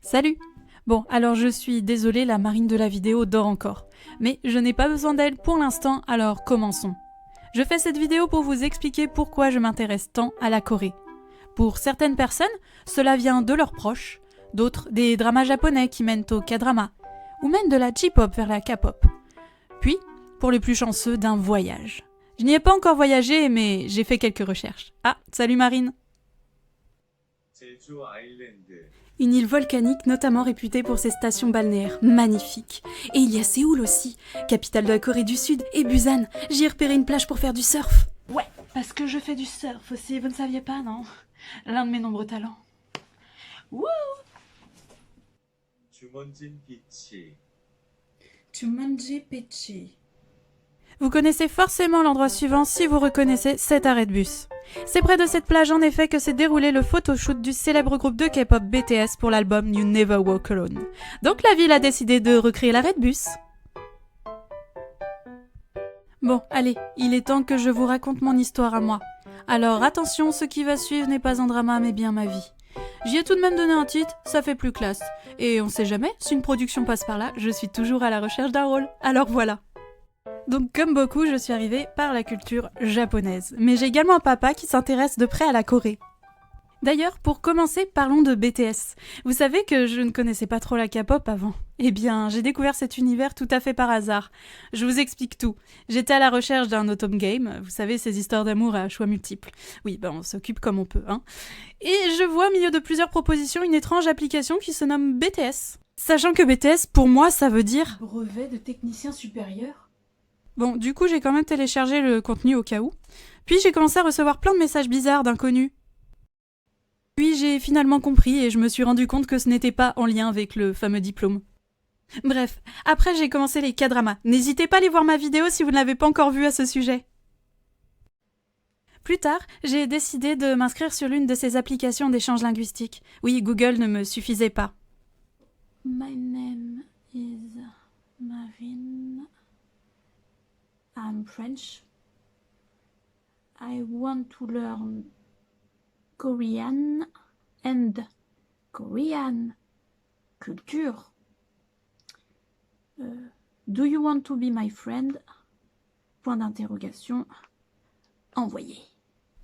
Salut! Bon, alors je suis désolée, la Marine de la vidéo dort encore. Mais je n'ai pas besoin d'elle pour l'instant, alors commençons. Je fais cette vidéo pour vous expliquer pourquoi je m'intéresse tant à la Corée. Pour certaines personnes, cela vient de leurs proches, d'autres des dramas japonais qui mènent au K-drama, ou même de la J-pop vers la K-pop. Puis, pour les plus chanceux, d'un voyage. Je n'y ai pas encore voyagé, mais j'ai fait quelques recherches. Ah, salut Marine! Une île volcanique notamment réputée pour ses stations balnéaires magnifiques. Et il y a Séoul aussi, capitale de la Corée du Sud, et Busan. J'y ai repéré une plage pour faire du surf. Ouais, parce que je fais du surf aussi, vous ne saviez pas, non? L'un de mes nombreux talents. Wouh! Jumanji Pechi. Vous connaissez forcément l'endroit suivant si vous reconnaissez cet arrêt de bus. C'est près de cette plage en effet que s'est déroulé le photoshoot du célèbre groupe de K-pop BTS pour l'album You Never Walk Alone. Donc la ville a décidé de recréer l'arrêt de bus. Bon, allez, il est temps que je vous raconte mon histoire à moi. Alors attention, ce qui va suivre n'est pas un drama mais bien ma vie. J'y ai tout de même donné un titre, ça fait plus classe. Et on sait jamais, si une production passe par là, je suis toujours à la recherche d'un rôle. Alors voilà. Donc comme beaucoup, je suis arrivée par la culture japonaise. Mais j'ai également un papa qui s'intéresse de près à la Corée. D'ailleurs, pour commencer, parlons de BTS. Vous savez que je ne connaissais pas trop la K-pop avant. Eh bien, j'ai découvert cet univers tout à fait par hasard. Je vous explique tout. J'étais à la recherche d'un autumn game, vous savez, ces histoires d'amour à choix multiples. Oui, on s'occupe comme on peut, hein. Et je vois au milieu de plusieurs propositions une étrange application qui se nomme BTS. Sachant que BTS, pour moi, ça veut dire... brevet de technicien supérieur. Bon, du coup, j'ai quand même téléchargé le contenu au cas où. Puis j'ai commencé à recevoir plein de messages bizarres d'inconnus. Puis j'ai finalement compris et je me suis rendu compte que ce n'était pas en lien avec le fameux diplôme. Bref, après j'ai commencé les K-dramas. N'hésitez pas à aller voir ma vidéo si vous ne l'avez pas encore vue à ce sujet. Plus tard, j'ai décidé de m'inscrire sur l'une de ces applications d'échange linguistique. Oui, Google ne me suffisait pas. My name is Marine. I'm French. I want to learn Korean and Korean culture. Do you want to be my friend? Point d'interrogation. Envoyé.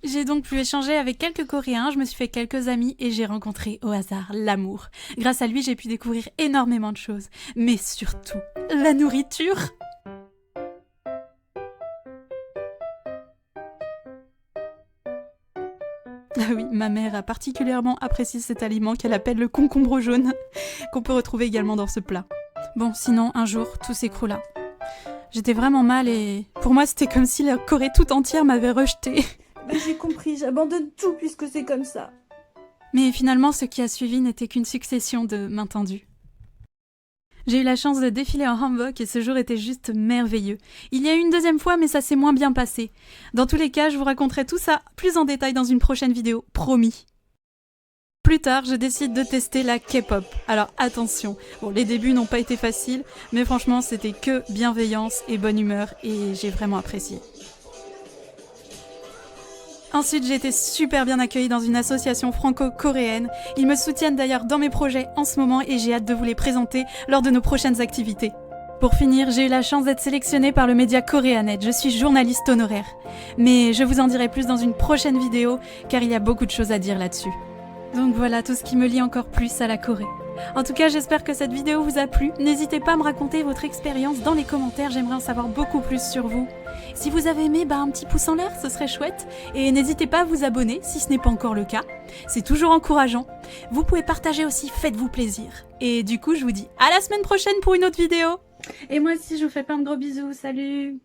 J'ai donc pu échanger avec quelques Coréens, je me suis fait quelques amis et j'ai rencontré au hasard l'amour. Grâce à lui, j'ai pu découvrir énormément de choses. Mais surtout, la nourriture. Ah oui, ma mère a particulièrement apprécié cet aliment qu'elle appelle le concombre jaune, qu'on peut retrouver également dans ce plat. Bon, sinon, un jour, tout s'écroula. J'étais vraiment mal et pour moi, c'était comme si la Corée tout entière m'avait rejetée. J'ai compris, j'abandonne tout puisque c'est comme ça. Mais finalement, ce qui a suivi n'était qu'une succession de mains tendues. J'ai eu la chance de défiler en hanbok et ce jour était juste merveilleux. Il y a eu une deuxième fois, mais ça s'est moins bien passé. Dans tous les cas, je vous raconterai tout ça plus en détail dans une prochaine vidéo, promis. Plus tard, je décide de tester la K-pop. Alors attention, bon, les débuts n'ont pas été faciles, mais franchement, c'était que bienveillance et bonne humeur et j'ai vraiment apprécié. Ensuite, j'ai été super bien accueillie dans une association franco-coréenne. Ils me soutiennent d'ailleurs dans mes projets en ce moment et j'ai hâte de vous les présenter lors de nos prochaines activités. Pour finir, j'ai eu la chance d'être sélectionnée par le média Koreanet. Je suis journaliste honoraire. Mais je vous en dirai plus dans une prochaine vidéo car il y a beaucoup de choses à dire là-dessus. Donc voilà tout ce qui me lie encore plus à la Corée. En tout cas, j'espère que cette vidéo vous a plu. N'hésitez pas à me raconter votre expérience dans les commentaires, j'aimerais en savoir beaucoup plus sur vous. Si vous avez aimé, un petit pouce en l'air, ce serait chouette. Et n'hésitez pas à vous abonner si ce n'est pas encore le cas. C'est toujours encourageant. Vous pouvez partager aussi, faites-vous plaisir. Et du coup, je vous dis à la semaine prochaine pour une autre vidéo. Et moi aussi, je vous fais plein de gros bisous. Salut!